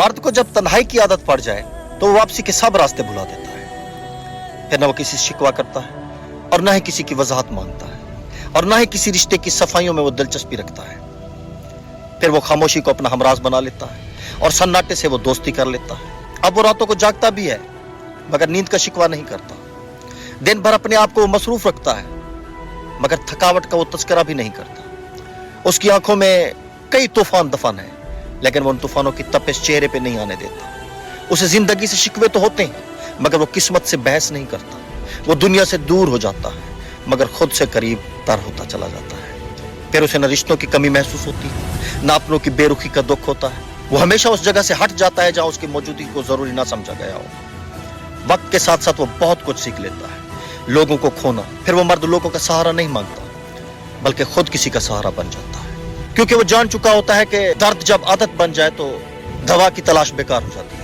मर्द को जब तन्हाई की आदत पड़ जाए तो वो वापसी के सब रास्ते भुला देता है। फिर न वो किसी से शिकवा करता है और न ही किसी की वजाहत मांगता है और न ही किसी रिश्ते की सफाइयों में वो दिलचस्पी रखता है। फिर वो खामोशी को अपना हमराज बना लेता है और सन्नाटे से वो दोस्ती कर लेता है। अब वो रातों को जागता भी है मगर नींद का शिकवा नहीं करता। दिन भर अपने आप को वो मसरूफ रखता है मगर थकावट का वो तस्करा भी नहीं करता। उसकी आंखों में कई तूफान दफन है लेकिन वो उन तूफानों की तपिश चेहरे पे नहीं आने देता। उसे जिंदगी से शिकवे तो होते हैं मगर वो किस्मत से बहस नहीं करता। वो दुनिया से दूर हो जाता है मगर खुद से करीब तर होता चला जाता है। फिर उसे न रिश्तों की कमी महसूस होती है, न अपनों की बेरुखी का दुख होता है। वो हमेशा उस जगह से हट जाता है जहां उसकी मौजूदगी को जरूरी ना समझा गया हो। वक्त के साथ साथ वो बहुत कुछ सीख लेता है, लोगों को खोना। फिर वो मर्द लोगों का सहारा नहीं मांगता बल्कि खुद किसी का सहारा बन जाता है, क्योंकि वो जान चुका होता है कि दर्द जब आदत बन जाए तो दवा की तलाश बेकार हो जाती है।